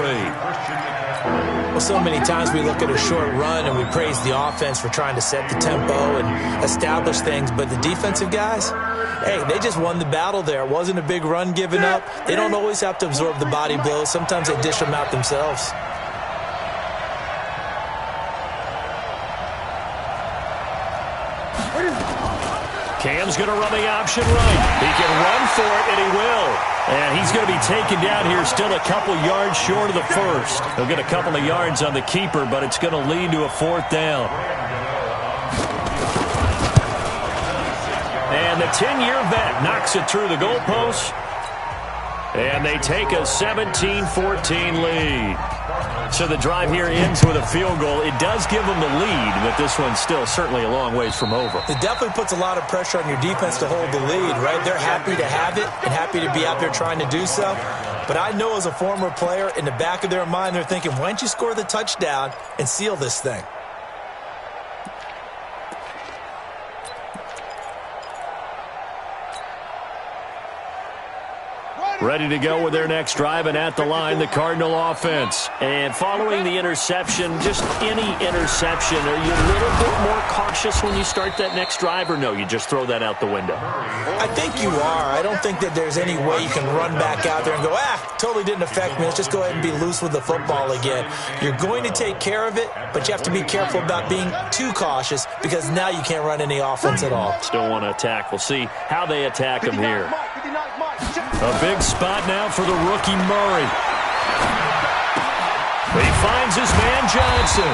Well, so many times we look at a short run and we praise the offense for trying to set the tempo and establish things, but the defensive guys, hey, they just won the battle there. It wasn't a big run given up. They don't always have to absorb the body blows. Sometimes they dish them out themselves. Cam's going to run the option right. He can run for it, and he will. And he's going to be taken down here still a couple yards short of the first. He'll get a couple of yards on the keeper, but it's going to lead to a 4th down. And the 10-year vet knocks it through the goalpost. And they take a 17-14 lead. So the drive here ends with a field goal. It does give them the lead, but this one's still certainly a long ways from over. It definitely puts a lot of pressure on your defense to hold the lead, right? They're happy to have it and happy to be out there trying to do so. But I know as a former player, in the back of their mind, they're thinking, why don't you score the touchdown and seal this thing? Ready to go with their next drive, and at the line, the Cardinal offense. And following the interception, just any interception, are you a little bit more cautious when you start that next drive, or no, you just throw that out the window? I think you are. I don't think that there's any way you can run back out there and go, totally didn't affect me. Let's just go ahead and be loose with the football again. You're going to take care of it, but you have to be careful about being too cautious because now you can't run any offense at all. Still want to attack. We'll see how they attack him here. A big spot now for the rookie Murray. He finds his man Johnson.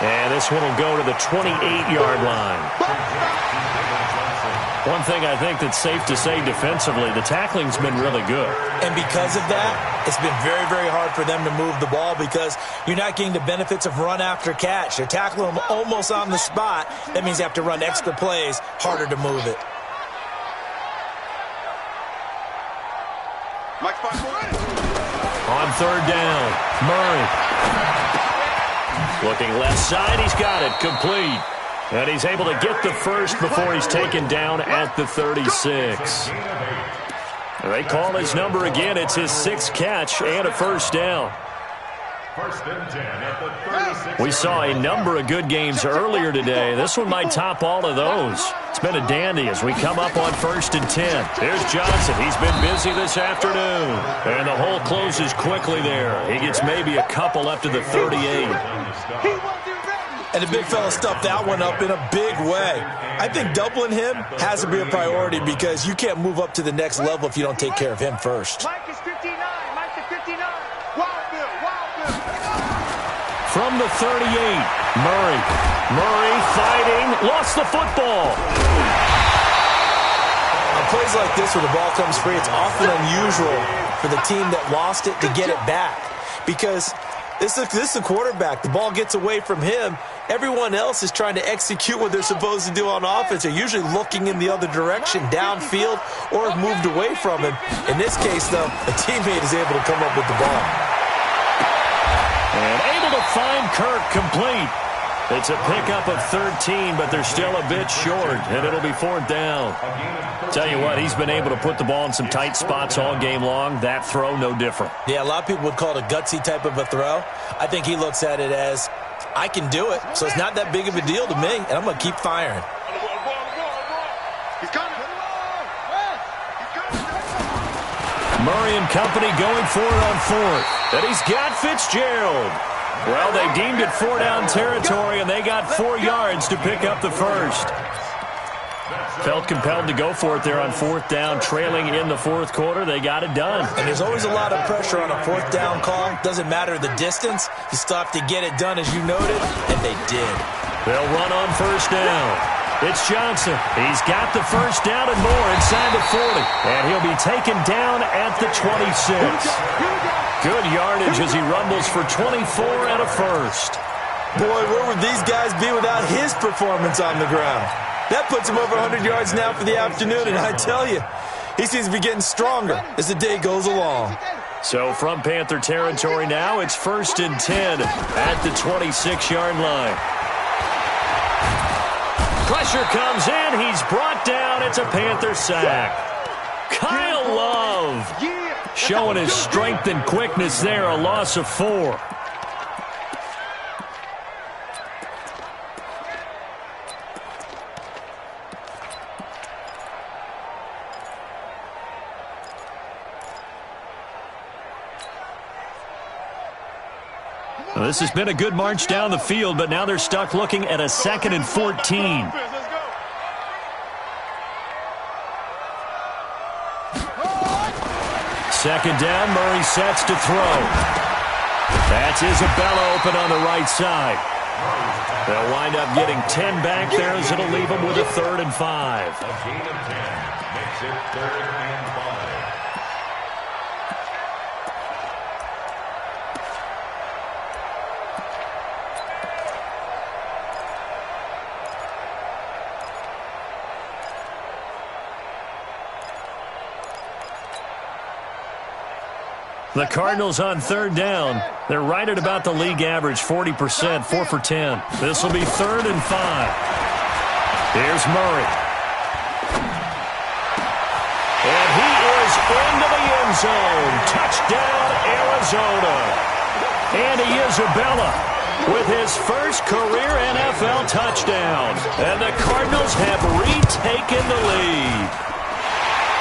And this one will go to the 28-yard line. One thing I think that's safe to say defensively, the tackling's been really good. And because of that, it's been very, very hard for them to move the ball because you're not getting the benefits of run after catch. They're tackling them almost on the spot. That means you have to run extra plays, harder to move it. On 3rd down, Murray. Looking left side, he's got it, complete. And he's able to get the first before he's taken down at the 36. They call his number again. It's his 6th catch and a first down. First and 10 at the 36. We saw a number of good games earlier today. This one might top all of those. It's been a dandy as we come up on 1st and 10. There's Johnson. He's been busy this afternoon. And the hole closes quickly there. He gets maybe a couple up to the 38. And the big fella stuffed that one up in a big way. I think doubling him has to be a priority because you can't move up to the next level if you don't take care of him first. Mike is 59. Mike is 59. Wild Bill. From the 38, Murray. Murray fighting, lost the football. On plays like this where the ball comes free, it's often unusual for the team that lost it to get it back. Because this is a quarterback. The ball gets away from him. Everyone else is trying to execute what they're supposed to do on offense. They're usually looking in the other direction, downfield, or have moved away from him. In this case, though, a teammate is able to come up with the ball. And able to find Kirk complete. It's a pickup of 13, but they're still a bit short, and it'll be 4th down. Tell you what, he's been able to put the ball in some tight spots all game long. That throw, no different. Yeah, a lot of people would call it a gutsy type of a throw. I think he looks at it as, I can do it, so it's not that big of a deal to me, and I'm going to keep firing. Murray and company going for it on 4th. And he's got Fitzgerald. Well, they deemed it 4-down territory, and they got 4 yards to pick up the first. Felt compelled to go for it there on 4th down, trailing in the 4th quarter. They got it done. And there's always a lot of pressure on a 4th down call. Doesn't matter the distance. You still have to get it done, as you noted, and they did. They'll run on 1st down. It's Johnson. He's got the first down and more inside the 40. And he'll be taken down at the 26. Good yardage as he rumbles for 24 and a first. Boy, where would these guys be without his performance on the ground? That puts him over 100 yards now for the afternoon, and I tell you, he seems to be getting stronger as the day goes along. So from Panther territory now, it's 1st and 10 at the 26-yard line. Pressure comes in. He's brought down. It's a Panther sack. Kyle Love showing his strength and quickness there. A loss of 4. Well, this has been a good march down the field, but now they're stuck looking at a 2nd and 14. Second down, Murray sets to throw. That's Isabella open on the right side. They'll wind up getting 10 back there as it'll leave them with a 3rd and 5. A gain of 10 makes it 3rd and 5. The Cardinals on 3rd down. They're right at about the league average, 40%, 4 for 10. This will be 3rd and 5. Here's Murray. And he is into the end zone. Touchdown, Arizona. Andy Isabella with his first career NFL touchdown. And the Cardinals have retaken the lead.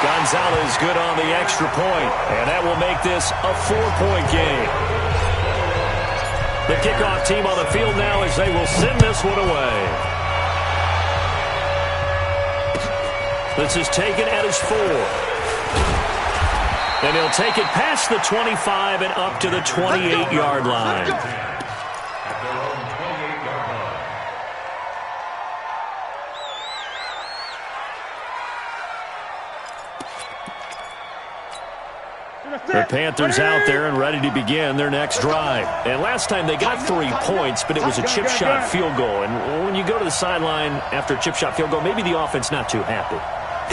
Gonzalez good on the extra point, and that will make this a 4-point game. The kickoff team on the field now as they will send this one away. This is taken at his 4. And he'll take it past the 25 and up to the 28-yard line. At their own 28-yard line. The Panthers out there and ready to begin their next drive. And last time they got 3 points, but it was a chip shot field goal. And when you go to the sideline after a chip shot field goal, maybe the offense not too happy.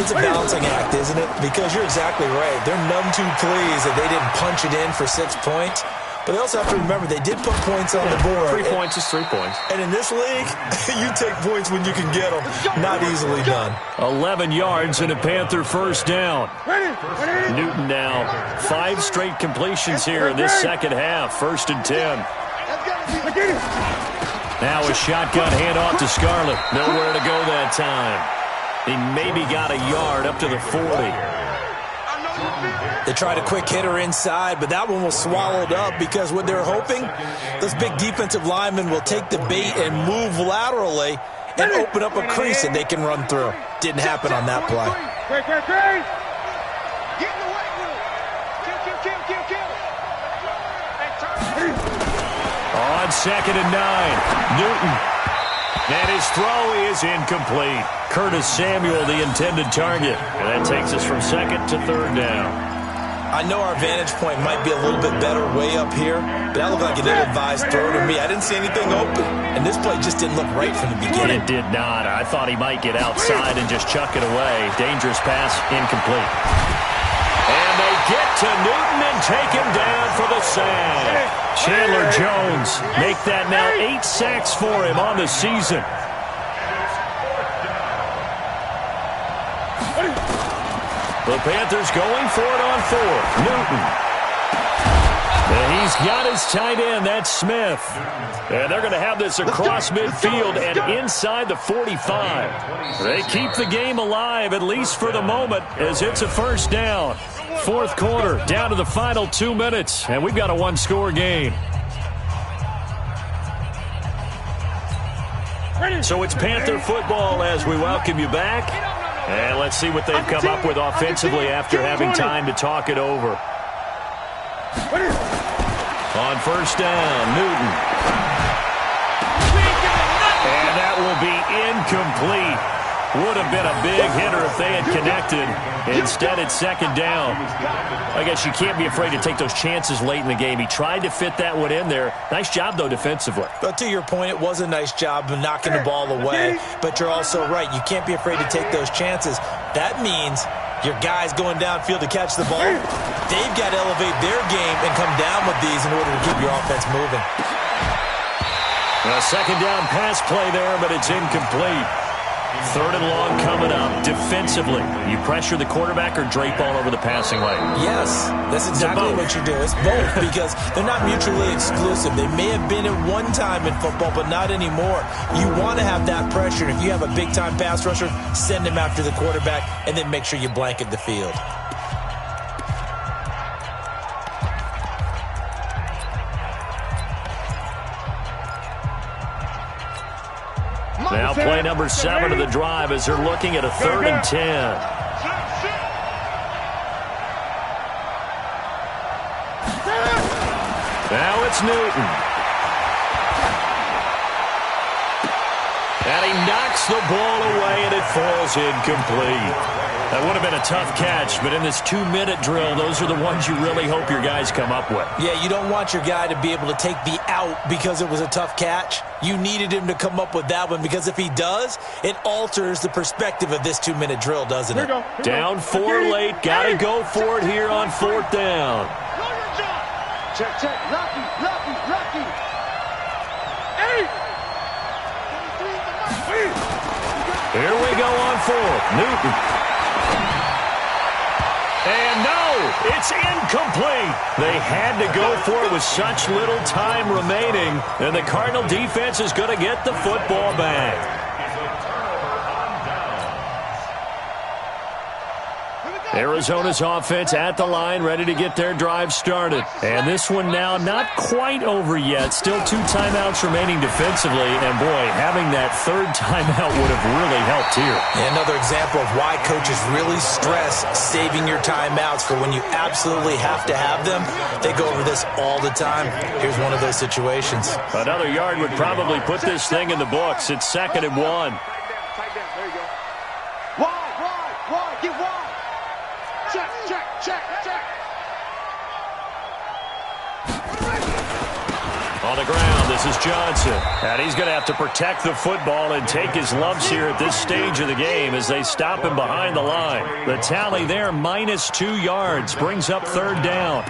It's a balancing act, isn't it? Because you're exactly right. They're none too pleased that they didn't punch it in for 6 points. But they also have to remember they did put points on the board. 3 points is 3 points. And in this league, you take points when you can get them. Not easily done. 11 yards and a Panther first down. Newton now 5 straight completions here in this second half. 1st and 10. Now a shotgun handoff to Scarlett. Nowhere to go that time. He maybe got a yard up to the 40. They tried a quick hitter inside, but that one was swallowed up because what they're hoping, those big defensive linemen will take the bait and move laterally and open up a crease that they can run through. Didn't happen on that play. Get in the weight room. Kill. On 2nd and 9, Newton. And his throw is incomplete. Curtis Samuel, the intended target. And that takes us from 2nd to 3rd down. I know our vantage point might be a little bit better way up here, but that looked like an ill-advised throw to me. I didn't see anything open, and this play just didn't look right from the beginning. It did not. I thought he might get outside and just chuck it away. Dangerous pass, incomplete. And they get to Newton and take him down for the sack. Chandler Jones make that now 8 sacks for him on the season. The Panthers going for it on 4th. Newton. And he's got his tight end. That's Smith. And they're going to have this across midfield and inside the 45. They keep the game alive, at least for the moment, as it's a first down. 4th quarter, down to the final 2 minutes, and we've got a 1-score game. So it's Panther football as we welcome you back. And let's see what they've come up with offensively after having time to talk it over. On 1st down, Newton. And that will be incomplete. Would have been a big hitter if they had connected. Instead, it's 2nd down. I guess you can't be afraid to take those chances late in the game. He tried to fit that one in there. Nice job, though, defensively. But to your point, it was a nice job of knocking the ball away. But you're also right. You can't be afraid to take those chances. That means your guys going downfield to catch the ball, they've got to elevate their game and come down with these in order to keep your offense moving. A 2nd down pass play there, but it's incomplete. 3rd and long coming up. Defensively, you pressure the quarterback or drape all over the passing lane? Yes, that's exactly what you do. It's both because they're not mutually exclusive. They may have been at one time in football, but not anymore. You want to have that pressure. If you have a big-time pass rusher, send him after the quarterback, and then make sure you blanket the field. Now play number 7 of the drive as they're looking at a 3rd and 10. Now it's Newton. And he knocks the ball away, and it falls incomplete. That would have been a tough catch, but in this 2-minute drill, those are the ones you really hope your guys come up with. Yeah, you don't want your guy to be able to take the out because it was a tough catch. You needed him to come up with that one, because if he does, it alters the perspective of this 2-minute drill, doesn't it? Down 4 late. Got to go for it here on 4th down. Check, check. Lucky, lucky, lucky. Hey! Here we go on 4th. Newton. And no, it's incomplete. They had to go for it with such little time remaining, and the Cardinal defense is going to get the football back. Arizona's offense at the line, ready to get their drive started. And this one now not quite over yet. Still 2 timeouts remaining defensively. And, boy, having that 3rd timeout would have really helped here. And another example of why coaches really stress saving your timeouts for when you absolutely have to have them. They go over this all the time. Here's one of those situations. Another yard would probably put this thing in the books. It's 2nd and 1. Tight down. There you go. Wide. Get wide. Check. On the ground, this is Johnson. And he's going to have to protect the football and take his lumps here at this stage of the game as they stop him behind the line. The tally there, -2 yards, brings up 3rd down.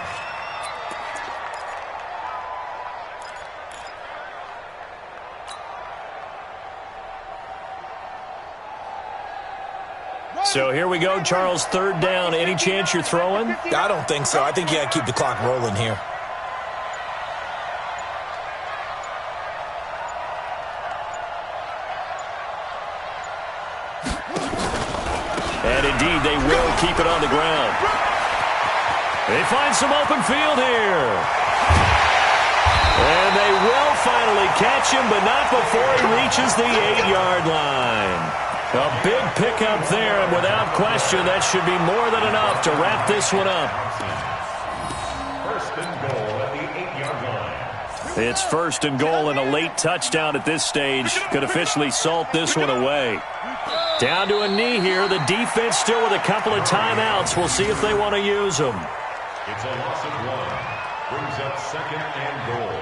So here we go, Charles, 3rd down. Any chance you're throwing? I don't think so. I think you got to keep the clock rolling here. And indeed, they will keep it on the ground. They find some open field here. And they will finally catch him, but not before he reaches the 8-yard line. A big pickup there, and without question, that should be more than enough to wrap this one up. 1st and goal at the 8-yard line. It's 1st and goal, and a late touchdown at this stage could officially salt this one away. Down to a knee here. The defense still with a couple of timeouts. We'll see if they want to use them. It's a loss of 1. Brings up 2nd and goal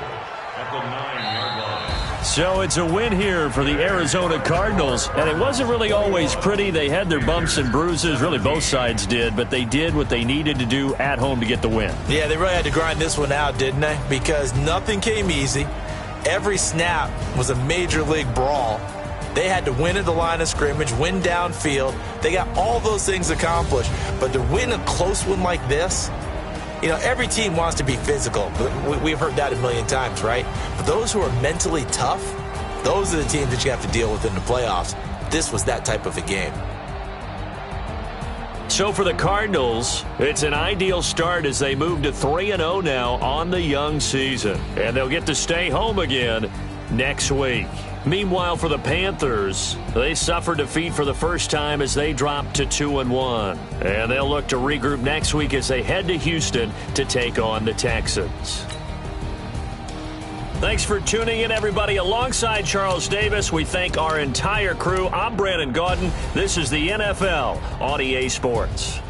at the 9-yard line. So it's a win here for the Arizona Cardinals, and it wasn't really always pretty. They had their bumps and bruises, really both sides did, but they did what they needed to do at home to get the win. Yeah, they really had to grind this one out, didn't they? Because nothing came easy. Every snap was a major league brawl. They had to win at the line of scrimmage, win downfield. They got all those things accomplished, but to win a close one like this, you know, every team wants to be physical. We've heard that a million times, right? But those who are mentally tough, those are the teams that you have to deal with in the playoffs. This was that type of a game. So for the Cardinals, it's an ideal start as they move to 3-0 now on the young season. And they'll get to stay home again next week. Meanwhile, for the Panthers, they suffered defeat for the first time as they dropped to 2-1. And they'll look to regroup next week as they head to Houston to take on the Texans. Thanks for tuning in, everybody. Alongside Charles Davis, we thank our entire crew. I'm Brandon Gaudin. This is the NFL on EA Sports.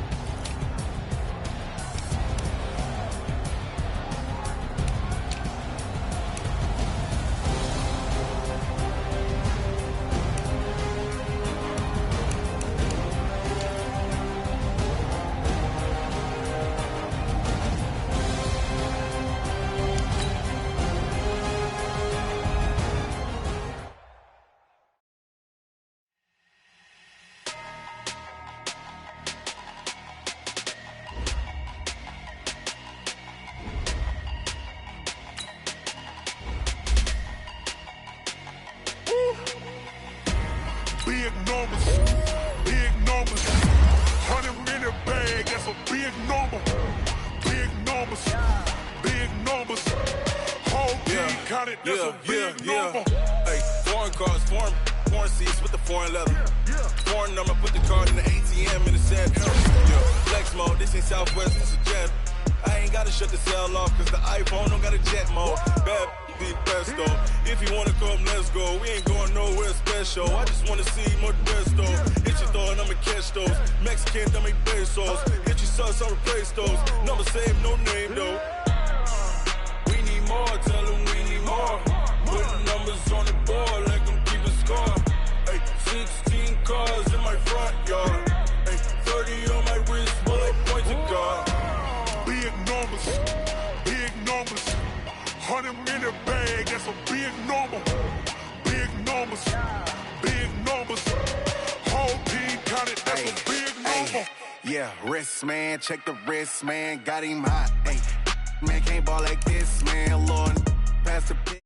Big numbers, big numbers. 100-minute bag, that's a big number. Big numbers, big numbers. Whole team counted, that's a big number. Hey, foreign cars, foreign seats with the foreign leather. Foreign number, put the card in the ATM in the sad era. Flex mode, this ain't Southwest, this is Jet. I ain't gotta shut the cell off, cause the iPhone don't got a jet mode. Bad be best though. If you wanna come, let's go. We ain't going nowhere special. I just wanna see more resto. Hit your thought, I'ma catch those. Mexican, dummy pesos. Hit your sauce, I'll replace those. Number save, no name though. We need more, tell them we need more. Put the numbers on the board, like them keep a score. Ay, 16 cars in my front yard. Ay, 30 on my wrist, while I point to God. Big numbers, big numbers. 100 in the bag, that's a big number. Big numbers, big numbers. Whole team counted, that's a big number. Yeah, wrist man, check the wrist man, got him hot. Ay, man can't ball like this, man. Lord, pass the pitch.